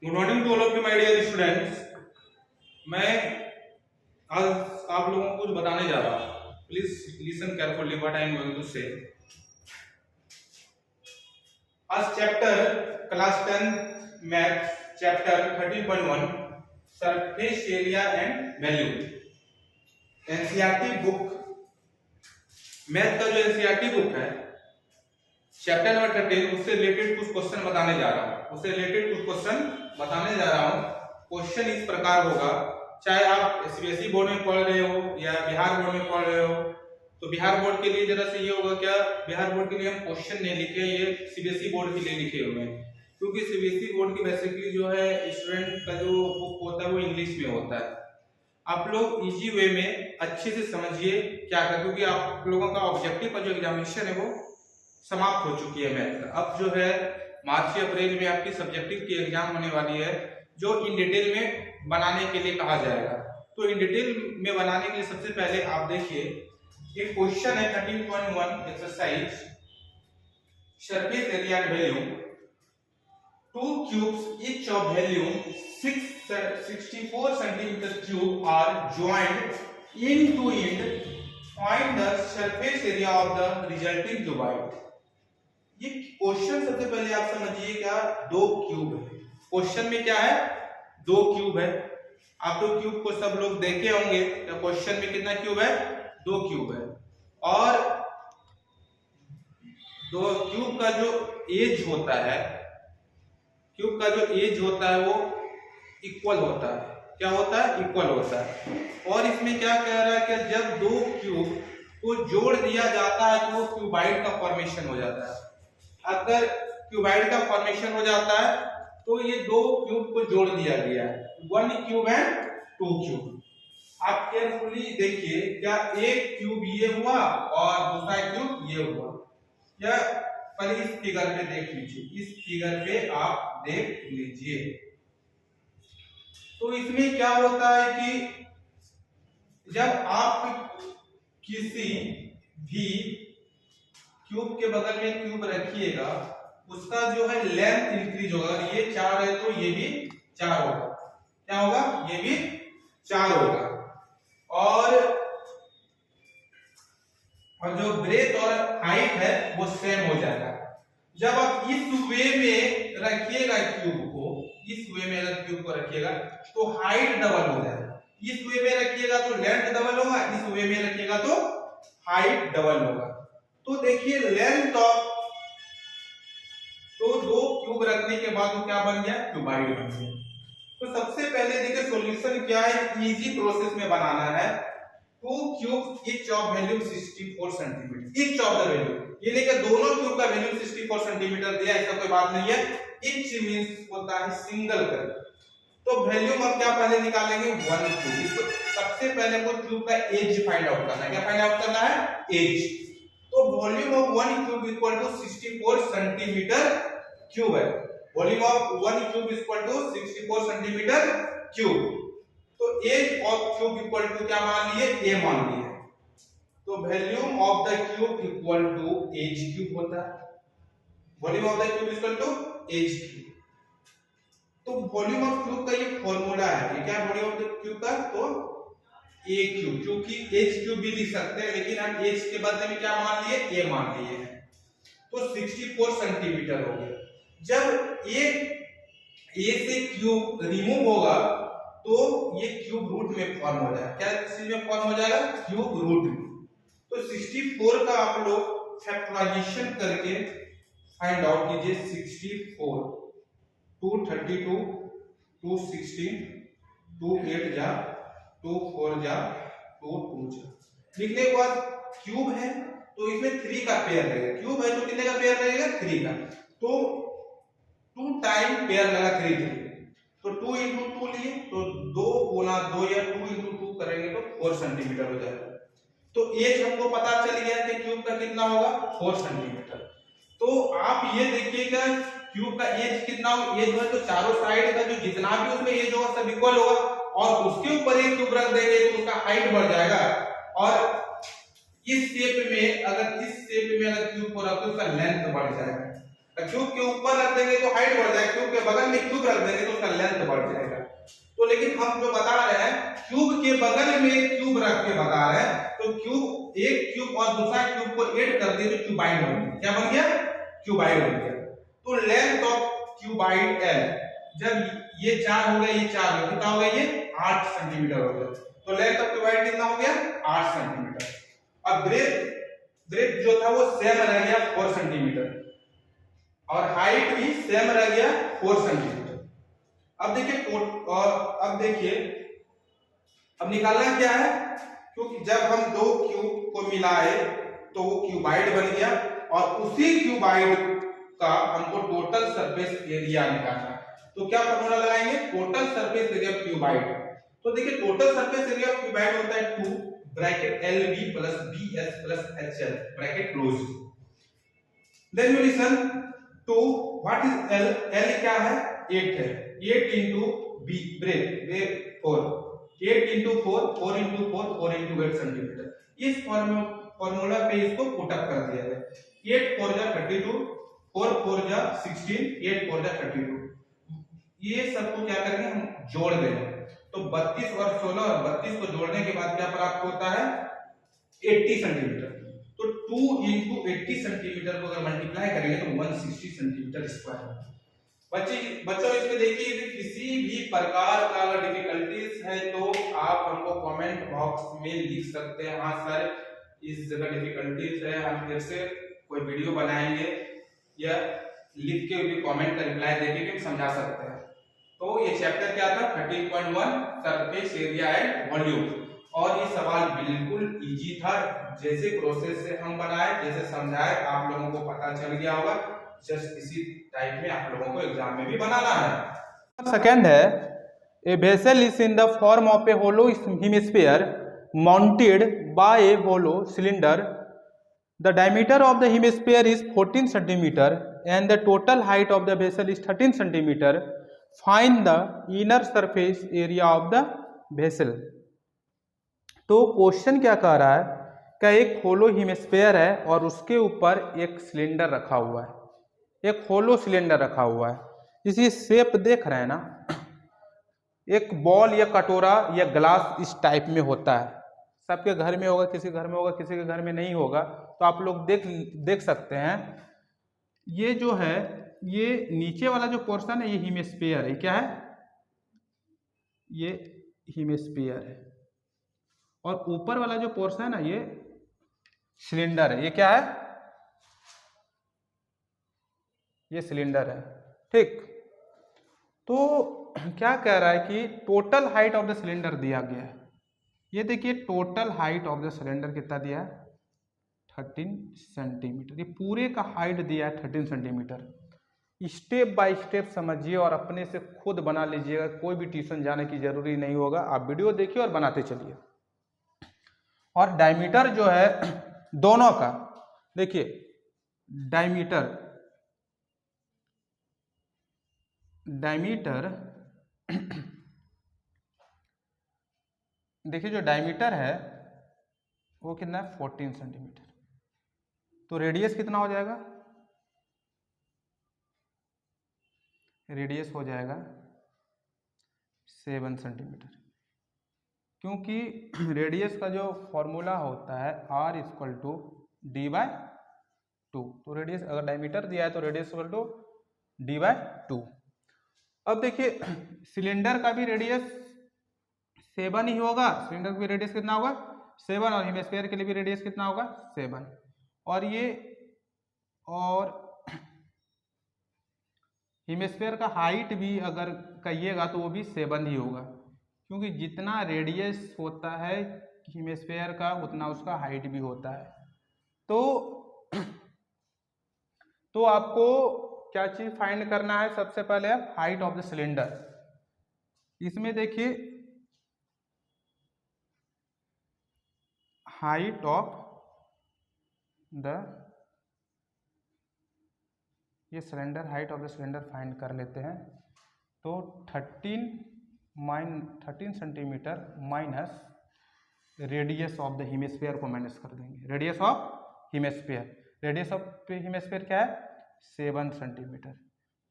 Good morning to all of you my dear students. मैं आज आप लोगों को कुछ बताने जा रहा हूँ। Please listen carefully what I am going to say. आज chapter class 10 math chapter 13.1 surface area and value, NCERT book math का जो एनसीईआरटी बुक है चैप्टर नंबर 13 उससे रिलेटेड कुछ क्वेश्चन बताने जा रहा हूँ। क्वेश्चन इस प्रकार होगा, चाहे आप सीबीएसई बोर्ड में पढ़ रहे हो या बिहार बोर्ड में पढ़ रहे हो, तो बिहार बोर्ड के लिए जरा से ये होगा, क्या बिहार बोर्ड के लिए हम क्वेश्चन नहीं लिखे, ये सीबीएसई बोर्ड के लिए लिखे हुए हैं, क्योंकि सीबीएसई बोर्ड की बेसिकली जो है स्टूडेंट का जो बुक होता है वो इंग्लिश में होता है। आप लोग इजी वे में अच्छे से समझिए क्या कर, क्योंकि आप लोगों का ऑब्जेक्टिव का जो एग्जामिनेशन है वो समाप्त हो चुकी है मैथ का। अब जो है मार्च या अप्रैल में आपकी सब्जेक्टिव की एग्जाम होने वाली है, जो इन डिटेल में बनाने के लिए कहा जाएगा। तो इन डिटेल में बनाने के लिए सबसे पहले आप देखिए एक क्वेश्चन है 13.1 exercise surface area and value. Two cubes each of volume 64 centimeter cube are joined end to end. Find the surface area of the resulting cuboid. ये क्वेश्चन सबसे पहले आप समझिए, क्या दो क्यूब है। क्वेश्चन में क्या है, दो क्यूब है। आप तो क्यूब को सब लोग देखे होंगे, तो क्वेश्चन में कितना क्यूब है, दो क्यूब है। और दो क्यूब का जो एज होता है, क्यूब का जो एज होता है वो इक्वल होता है। क्या होता है, इक्वल होता है। और इसमें क्या कह रहा है कि जब दो क्यूब को जोड़ दिया जाता है तो क्यूबाइड का फॉर्मेशन हो जाता है। अगर क्यूबाइड का फॉर्मेशन हो जाता है तो ये दो क्यूब को जोड़ दिया गया है, one cube and two cube. आप केयरफुली देखिए, क्या एक क्यूब ये हुआ और दूसरा क्यूब ये हुआ, या पहले इस फिगर पे देख लीजिए, इस फिगर पे आप देख लीजिए। तो इसमें क्या होता है कि जब आप किसी भी क्यूब के बगल में क्यूब रखिएगा, उसका जो है लेंथ इंक्रीज होगा। ये 4 है तो ये भी 4 होगा। क्या होगा, ये भी 4 होगा। और जो ब्रेथ और हाइट है वो सेम हो जाएगा। जब आप इस वे में रखिएगा क्यूब को, इस वे में अगर क्यूब को रखिएगा तो हाइट डबल हो जाएगा। इस वे में रखिएगा तो लेंथ डबल होगा, इस वे में रखिएगा तो हाइट डबल होगा। तो देखिए लेंथ ऑफ, तो दो क्यूब रखने के बाद वो क्या बन गया, क्यूबाइड बन गया। तो सबसे पहले देखिए सॉल्यूशन क्या है, इजी प्रोसेस में बनाना है। Two cube each of value 64 centimetre, each of the value, ये लेके दोनों क्यूब का वैल्यू 64 सेंटीमीटर दिया, ऐसा कोई बात नहीं है। ईच मींस होता है सिंगल कर। तो वैल्यू हम क्या पहले निकालेंगे, 1 क्यूब। सबसे पहले को क्यूब का एज फाइंड आउट करना है। क्या फाइंड आउट करना है, एज। तो volume of 1 cube equal to 64 centimetre cube है। Volume of 1 cube equal to 64 centimetre cube. तो edge of cube equal to क्या मान लिए, ए मान लिए। तो volume of the cube equal to edge cube होता है। Volume of the cube equal to edge cube. तो वॉल्यूम ऑफ क्यूब का ये फॉर्मूला है, ये क्या वॉल्यूम ऑफ द क्यूब का, तो ए क्यूब, क्योंकि एच क्यूब भी लिख सकते हैं, लेकिन हम एच के बदले में क्या मान लिए, ए मान लिए हैं। तो 64 सेंटीमीटर हो गया। जब ए से क्यूब रिमूव होगा तो ये क्यूब रूट में फॉर्म हो जाएगा। क्या चीज में फॉर्म हो जाएगा, क्यूब रूट में। तो 64 का आप लोग फैक्टराइजेशन करके फाइंड आउट कीजिए। 64 232 216 2 8 जा 2 4 जा 2 2 जा। लिखने के बाद क्यूब है तो इसमें 3 का पेयर रहेगा। क्यूब है तो कितने का पेयर रहेगा, 3 का। तो 2 टाइम पेयर लगा 3 तो 2 into 2 लिए तो 2 गुना 2 या 2 into 2 करेंगे तो 4 सेंटीमीटर हो जाएगा। तो एज हमको पता चल गया कि क्यूब का कितना होगा, 4 सेंटीमीटर। तो आप ये देखिएगा क्यूब का एज कितना हो, एज है तो चारों साइड का जो जितना भी उसमें एज होगा सब इक्वल होगा, और उसके ऊपर एक क्यूब रख देंगे तो उसका हाइट बढ़ जाएगा। और इस शेप में अगर क्यूब को रखो उसका लेंथ बढ़ जाएगा। क्यूब के ऊपर रख देंगे तो हाइट बढ़ जाएगी, क्यूब के बगल में क्यूब रख देंगे तो उसका लेंथ बढ़ जाएगा। तो लेकिन हम जो बता रहे हैं क्यूब के बगल में क्यूब रख के बता रहे हैं, तो क्यूब एक क्यूब और दूसरा क्यूब को ऐड कर दिए तो क्यूबाइड बन गया। क्या बन गया? क्यूबाइड बन गया। तो लेंथ ऑफ क्यूबाइड एल, जब ये 4 हो गया, ये 4 हो गया, कितना हो गया? ये 8 सेंटीमीटर हो गया। तो लेंथ ऑफ क्यूबाइड कितना हो गया? 8 सेंटीमीटर। अब ब्रेथ जो था वो सेम रह गया 4 सेंटीमीटर और हाइट भी सेम रह गया 4 सेंटीमीटर। अब देखिए और अब देखिए अब निकालना क्या है, क्योंकि जब हम दो क्यूब को मिलाए तो वो क्यूबाइड बन गया और उसी क्यूबाइड का हमको टोटल सरफेस एरिया निकालना है। तो क्या फॉर्मूला लगाएंगे? Total surface area of cuboid. तो देखिए total surface area of cuboid होता है 2 bracket LB plus BS plus HL bracket close. Then you listen to what is L? L क्या है? 8 है। 8 into B breadth 4, 8 into 4, 4 into 4, 4 into 8 centimetre. इस formula पे इसको पुट अप कर दिया गया। 8 4 जा 32, 4 4 जा 16, 8 4 जा 32। ये सबको क्या करेंगे? हम जोड़ देंगे। तो 32 और 16 और 32 को जोड़ने के बाद क्या प्राप्त होता है? 80 सेंटीमीटर। तो 2 into 80 सेंटीमीटर को अगर मल्टीप्लाई करेंगे तो 160 सेंटीमीटर स्क्वायर। बच्चों इसमें देखिए यदि किसी भी प्रकार का अगर डिफिकल्टीज है तो आप हमको कमेंट बॉक्स में लिख सकते हैं। हाँ सर इस जगह डिफिकल्टीज है, हम फिर से कोई वीडियो बनाएंगे या लिख के भी कमेंट का रिप्लाई देके भी समझा सकते हैं। तो ये चैप्टर क्या था? 13.1 सरफेस एरिया एंड वॉल्यूम। और ये सवाल बिल्कुल इजी था, जैसे प्रोसेस से हम बनाए, जैसे समझाए आप लोगों को पता चल गया होगा। जस्ट इसी टाइप में आप लोगों को एग्जाम में भी बनाना है। सेकंड है a vessel is in the form of a hollow hemisphere mounted by a hollow cylinder. The diameter of the hemisphere is 14 centimetre and the total height of the vessel is 13 centimetre. Find the inner surface area of the vessel. तो question क्या कह रहा है? क्या एक होलो hemisphere है और उसके ऊपर एक सिलेंडर रखा हुआ है, एक होलो सिलेंडर रखा हुआ है। इसी शेप देख रहे हैं ना, एक बॉल या कटोरा या ग्लास इस टाइप में होता है। सबके घर में होगा, किसी घर में होगा, किसी के घर में नहीं होगा। तो आप लोग देख सकते हैं ये जो है, ये नीचे वाला जो पोर्शन है ये हेमिस्फीयर है। क्या है? ये हेमिस्फीयर है और ऊपर वाला जो पोर्शन है ना ये सिलेंडर है। ये क्या है? ये सिलेंडर है। ठीक, तो क्या कह रहा है कि total height of the cylinder दिया गया है। ये देखिए total height of the cylinder कितना दिया है? 13 सेंटीमीटर। ये पूरे का हाइट दिया है 13 सेंटीमीटर। स्टेप बाय स्टेप समझिए और अपने से खुद बना लीजिएगा, कोई भी ट्यूशन जाने की जरूरी नहीं होगा। आप वीडियो देखिए और बनाते चलिए। और डायमीटर जो है दोनों का, देखिए डायमीटर देखिए जो डायमीटर है वो कितना है? 14 सेंटीमीटर। तो रेडियस कितना हो जाएगा? रेडियस हो जाएगा 7 सेंटीमीटर, क्योंकि रेडियस का जो फॉर्मूला होता है R=D/2। तो रेडियस अगर डायमीटर दिया है तो रेडियस D/2। अब देखिए सिलेंडर का भी रेडियस 7 ही होगा। सिलेंडर का भी रेडियस कितना होगा? 7। और हेमिस्फीयर के लिए भी रेडियस कितना होगा? 7। और ये और हेमिस्फीयर का हाइट भी अगर कहिएगा तो वो भी 7 ही होगा, क्योंकि जितना रेडियस होता है हेमिस्फीयर का उतना उसका हाइट भी होता है। तो आपको क्या चीज फाइंड करना है? सबसे पहले हाइट ऑफ द सिलेंडर। इसमें देखिए हाइट ऑफ द, ये cylinder, height of the cylinder find कर लेते हैं। तो 13 centimetre minus radius of the hemisphere को माइनस कर देंगे। रेडियस ऑफ हेमिस्फीयर क्या है? 7 सेंटीमीटर।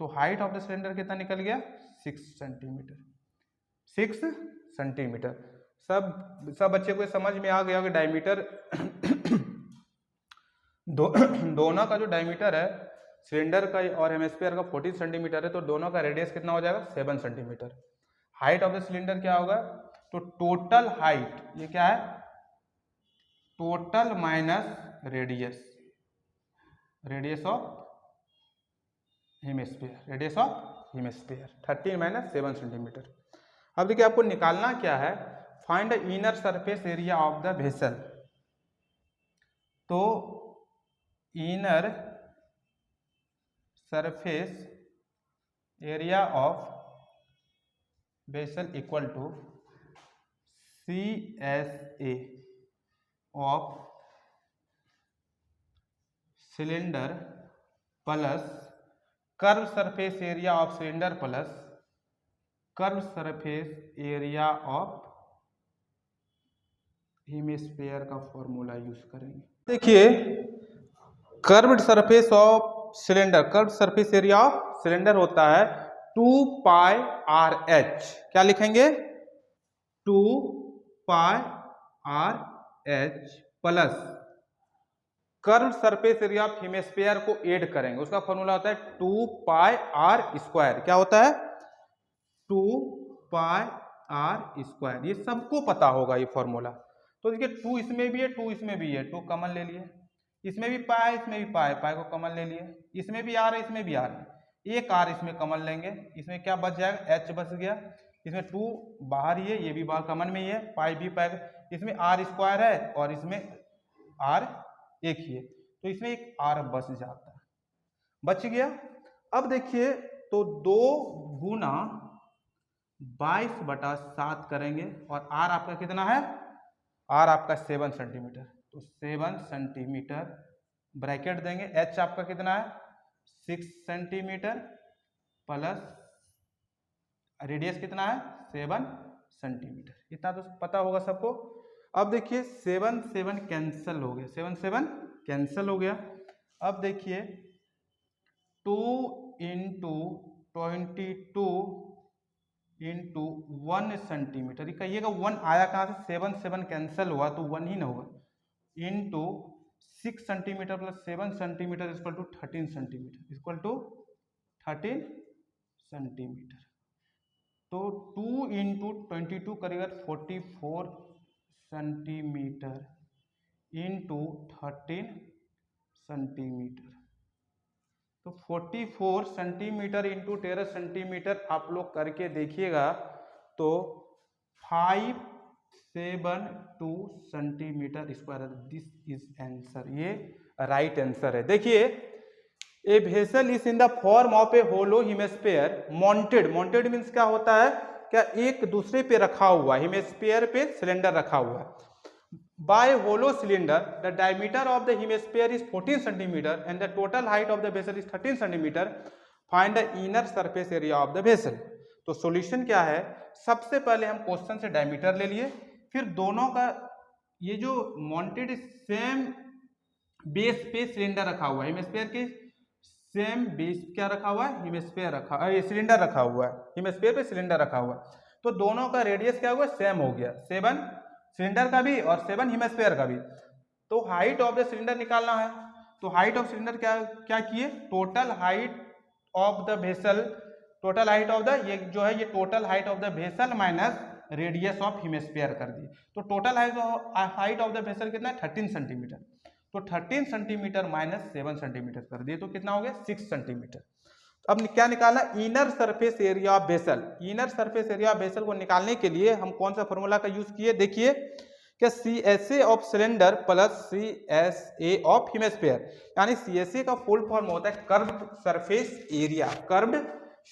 तो हाइट ऑफ द सिलेंडर कितना निकल गया? 6 सेंटीमीटर। 6 सेंटीमीटर। सब बच्चे को समझ में आ गया कि डायमीटर दोनों का जो डायमीटर है सिलेंडर का और हेमिस्फीयर का 14 सेंटीमीटर है, तो दोनों का रेडियस कितना हो जाएगा? 7 centimetre. Height of the cylinder क्या होगा? तो टोटल हाइट, ये क्या है? Total minus radius, radius of hemisphere, radius of hemisphere 13 minus 7 centimetre. अब देखिए आपको निकालना क्या है? Find the inner surface area of the vessel. तो inner surface area of vessel equal to CSA of cylinder plus curve surface area of cylinder plus curve surface area of hemisphere का formula use करेंगे। देखिए curved surface of cylinder, curve surface area of cylinder होता है 2 pi R H. क्या लिखेंगे? 2 pi R H plus curve surface area of hemisphere को add करेंगे, उसका फॉर्मूला होता है 2 पाई आर स्क्वायर। क्या होता है? 2 पाई आर स्क्वायर। ये सबको पता होगा ये फॉर्मूला। तो देखिए 2 इसमें भी है, 2 इसमें भी है, 2 कॉमन ले लिए। इसमें भी पाई, इसमें भी पाई, पाई को कॉमन ले लिए। इसमें भी आर है, इसमें भी आर है, एक आर इसमें कॉमन लेंगे। इसमें क्या बच जाएगा? एच बच गया। इसमें 2 बाहर ही है, ये भी बाहर कॉमन में ही है, पाई भी पाई। इसमें आर स्क्वायर है और इसमें आर एक ही है, तो इसमें एक आर बच जाता है, बच गया। अब देखिए तो 2 गुना 22/7 करेंगे और आर आपका कितना है? आर आपका 7 सेंटीमीटर। तो 7 सेंटीमीटर ब्रैकेट देंगे। एच आपका कितना है? 6 सेंटीमीटर प्लस रेडियस कितना है? 7 सेंटीमीटर। इतना तो पता होगा सबको। अब देखिए 7 7 कैंसिल हो गया, 7 7 कैंसिल हो गया। अब देखिए 2 इंटू 22 इंटू 1 सेंटीमीटर। ये कहिएगा 1 आया कहाँ से? 7 7 कैंसिल हुआ तो 1 ही ना होगा। Into 6 centimetre plus 7 centimetre equal to 13 centimetre, equal to 13 centimetre. तो 2 इंटू 22 करेगा 44 सेंटीमीटर इंटू 13 सेंटीमीटर। तो 44 सेंटीमीटर इंटू 13 सेंटीमीटर आप लोग करके देखिएगा तो 572 centimetre square. This is answer, ये राइट आंसर है। देखिए a vessel is in the form of a hollow hemisphere mounted. Mounted means क्या होता है? क्या एक दूसरे पे रखा हुआ, हेमिस्फीयर पे सिलेंडर रखा हुआ है। By hollow cylinder, the diameter of the hemisphere is 14 centimeter and the total height of the vessel is 13 centimeter. Find the inner surface area of the vessel. तो सॉल्यूशन क्या है? सबसे पहले हम क्वेश्चन से डायमीटर ले लिए, फिर दोनों का ये जो माउंटेड सेम बेस पे सिलेंडर रखा हुआ है, हेमिस्फीयर के सेम बेस क्या रखा हुआ है? हेमिस्फीयर रखा, ये सिलेंडर रखा हुआ है, हेमिस्फीयर पे सिलेंडर रखा हुआ है। तो दोनों का रेडियस क्या हुआ? सेम हो गया, 7 सिलेंडर का भी और 7 हेमिस्फीयर का भी। तो हाइट ऑफ द सिलेंडर निकालना है। तो हाइट ऑफ सिलेंडर क्या किए? Total height of the vessel, total height of the, ये जो है ये total height of the vessel minus radius of hemisphere कर दिए। तो total height of the vessel कितना है? 13 सेंटीमीटर। तो 13 सेंटीमीटर माइनस 7 सेंटीमीटर कर दिए तो कितना हो गया? 6 सेंटीमीटर। अब क्या निकालना? Inner surface area of vessel. Inner surface area of vessel को निकालने के लिए हम कौन सा फॉर्मूला का यूज किए? देखिए क्या CSA of cylinder plus CSA of hemisphere, यानी CSA का फुल फॉर्म होता है curved surface area, curved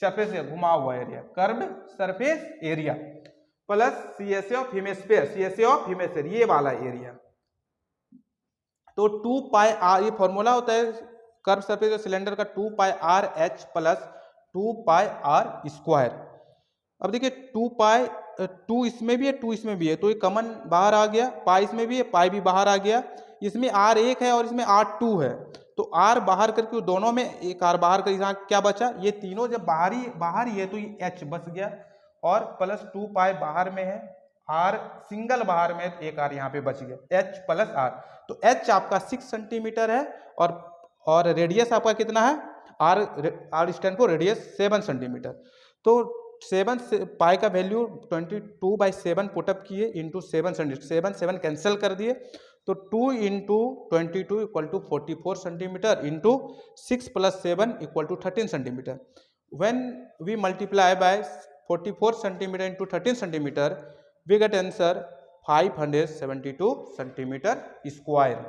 surface, घुमा हुआ area, curved surface area plus CSA of hemisphere, CSA of hemisphere ये वाला एरिया। तो 2 पाई आर, ये फॉर्मूला होता है कर्व सरफेस सिलेंडर का 2 pi R H plus 2 pi R square. अब देखिए 2 इसमें भी है, 2 इसमें भी है, तो ये कॉमन बाहर आ गया, पाई इसमें भी है, पाई भी बाहर आ गया। इसमें R1 है और इसमें R2 है, तो आर बाहर करके दोनों में एक आर बाहर कर, यहाँ क्या बचा, ये तीनों जब बाहर ही है तो ये एच बच गया, और प्लस 2 पाई बाहर में है, आर सिंगल बाहर में है तो एक आर यहाँ पे बच गया, एच प्लस आर। तो एच आपका 6 सेंटीमीटर है और रेडियस आपका कितना है, R stand for radius 7 centimetre. तो 7 पाई का वैल्यू 22/7 पुटअप किए इंटू 7 सेंटीमीटर, 7 कैंसिल कर दिए, तो 2 into 22 equal to 44 centimetre into 6 + 7 equal to 13 centimetre. When we multiply by 44 centimetre into 13 centimetre, we get answer 572 centimetre square.